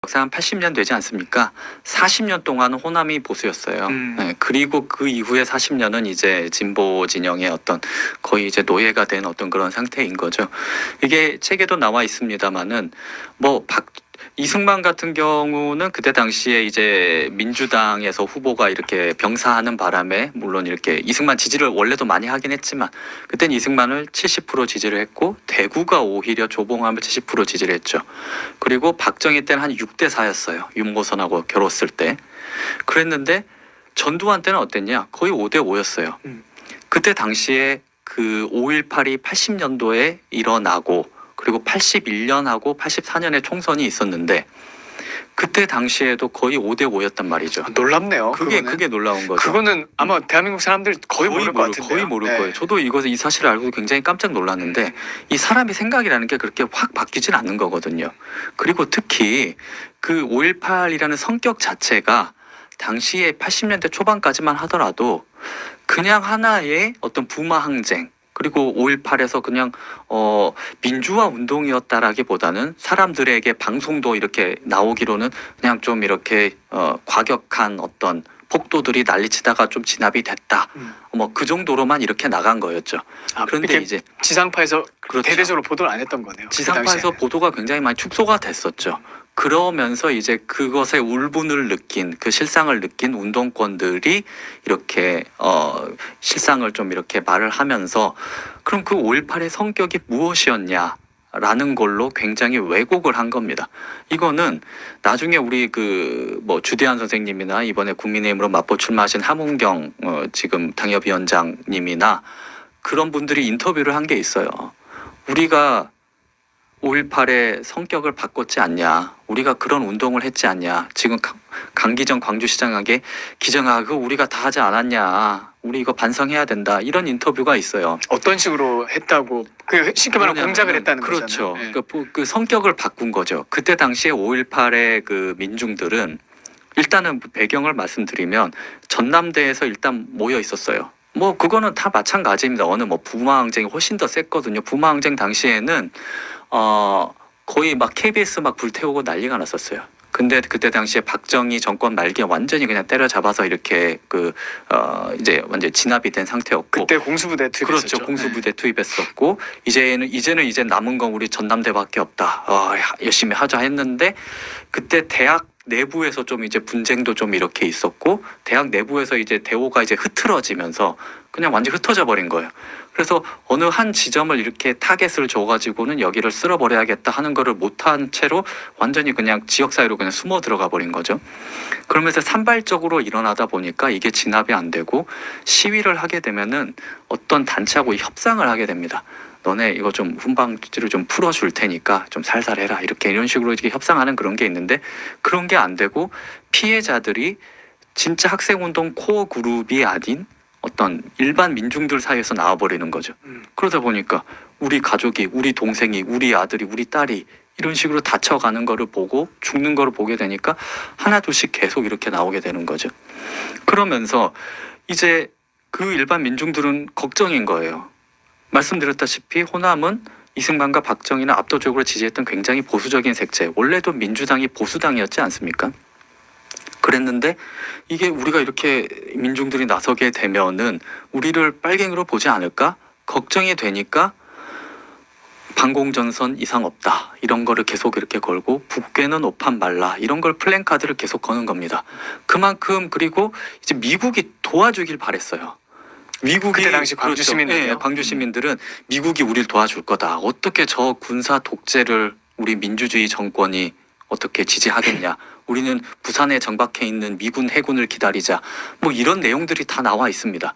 역사 한 80년 되지 않습니까? 40년 동안은 호남이 보수였어요. 네, 그리고 그 이후에 40년은 이제 진보 진영의 어떤 거의 이제 노예가 된 어떤 그런 상태인 거죠. 이게 책에도 나와 있습니다만은 뭐 이승만 같은 경우는 그때 당시에 이제 민주당에서 후보가 이렇게 병사하는 바람에 물론 이렇게 이승만 지지를 원래도 많이 하긴 했지만 그때는 이승만을 70% 지지를 했고 대구가 오히려 조봉암을 70% 지지를 했죠. 그리고 박정희 때는 한 6대 4였어요. 윤모선하고 겨뤘을 때. 그랬는데 전두환 때는 어땠냐? 거의 5대 5였어요. 그때 당시에 그 5.18이 80년도에 일어나고 그리고 81년하고 84년에 총선이 있었는데 그때 당시에도 거의 5대 5였단 말이죠. 놀랍네요. 그게 놀라운 거죠. 그거는 아마 대한민국 사람들 거의 모를 것 같은데요. 거의 모를 거예요. 저도 이 사실을 알고 굉장히 깜짝 놀랐는데 이 사람의 생각이라는 게 그렇게 확 바뀌진 않는 거거든요. 그리고 특히 그 5.18이라는 성격 자체가 당시에 80년대 초반까지만 하더라도 그냥 하나의 어떤 부마 항쟁 그리고 5.18에서 그냥 민주화 운동이었다라기보다는 사람들에게 방송도 이렇게 나오기로는 그냥 좀 이렇게 과격한 어떤 폭도들이 난리치다가 좀 진압이 됐다. 뭐 그 정도로만 이렇게 나간 거였죠. 그런데 이제 지상파에서 그렇죠. 대대적으로 보도를 안 했던 거네요. 지상파에서 보도가 굉장히 많이 축소가 됐었죠. 그러면서 이제 그것의 울분을 느낀 그 실상을 느낀 운동권들이 이렇게 실상을 좀 이렇게 말을 하면서 그럼 그 5.18의 성격이 무엇이었냐라는 걸로 굉장히 왜곡을 한 겁니다. 이거는 나중에 우리 그 뭐 주대한 선생님이나 이번에 국민의힘으로 맞보 출마하신 함은경 지금 당협위원장님이나 그런 분들이 인터뷰를 한 게 있어요. 우리가 5.18의 성격을 바꿨지 않냐. 우리가 그런 운동을 했지 않냐. 지금 강기정 광주시장에게 기정아 그거 우리가 다 하지 않았냐. 우리 이거 반성해야 된다. 이런 인터뷰가 있어요. 어떤 식으로 했다고 그 쉽게 말하면 공작을 했다는 그렇죠. 거잖아요. 그러니까 그 성격을 바꾼 거죠. 그때 당시에 5.18의 그 민중들은 일단은 배경을 말씀드리면 전남대에서 일단 모여 있었어요. 뭐 그거는 다 마찬가지입니다. 어느 뭐 부마항쟁이 훨씬 더 셌거든요. 부마항쟁 당시에는 거의 막 KBS 막 불태우고 난리가 났었어요. 근데 그때 당시에 박정희 정권 말기에 완전히 그냥 때려잡아서 이렇게 이제 완전 진압이 된 상태였고 그때 공수부대 투입했었죠. 그렇죠. 공수부대 투입했었고 이제는 남은 건 우리 전남대밖에 없다. 열심히 하자 했는데 그때 대학 내부에서 좀 이제 분쟁도 좀 이렇게 있었고 대학 내부에서 이제 대오가 이제 흐트러지면서 그냥 완전히 흩어져 버린 거예요. 그래서 어느 한 지점을 이렇게 타겟을 줘가지고는 여기를 쓸어버려야겠다 하는 거를 못한 채로 완전히 그냥 지역사회로 그냥 숨어 들어가 버린 거죠. 그러면서 산발적으로 일어나다 보니까 이게 진압이 안 되고 시위를 하게 되면은 어떤 단체하고 협상을 하게 됩니다. 너네 이거 좀 훈방지를 좀 풀어줄 테니까 좀 살살 해라. 이런 식으로 이렇게 협상하는 그런 게 있는데 그런 게 안 되고 피해자들이 진짜 학생운동 코어 그룹이 아닌 어떤 일반 민중들 사이에서 나와버리는 거죠. 그러다 보니까 우리 가족이, 우리 동생이, 우리 아들이, 우리 딸이 이런 식으로 다쳐가는 거를 보고 죽는 거를 보게 되니까 하나 둘씩 계속 이렇게 나오게 되는 거죠. 그러면서 이제 그 일반 민중들은 걱정인 거예요. 말씀드렸다시피 호남은 이승만과 박정희는 압도적으로 지지했던 굉장히 보수적인 색채. 원래도 민주당이 보수당이었지 않습니까? 그랬는데 이게 우리가 이렇게 민중들이 나서게 되면은 우리를 빨갱이로 보지 않을까? 걱정이 되니까 반공전선 이상 없다. 이런 거를 계속 이렇게 걸고 북괴는 오판 말라. 이런 걸 플랜카드를 계속 거는 겁니다. 그만큼 그리고 이제 미국이 도와주길 바랬어요. 미국이 그때 당시 광주 시민들이요? 네, 광주 시민들은 미국이 우리를 도와줄 거다. 어떻게 저 군사 독재를 우리 민주주의 정권이 어떻게 지지하겠냐. 우리는 부산에 정박해 있는 미군 해군을 기다리자. 뭐 이런 내용들이 다 나와 있습니다.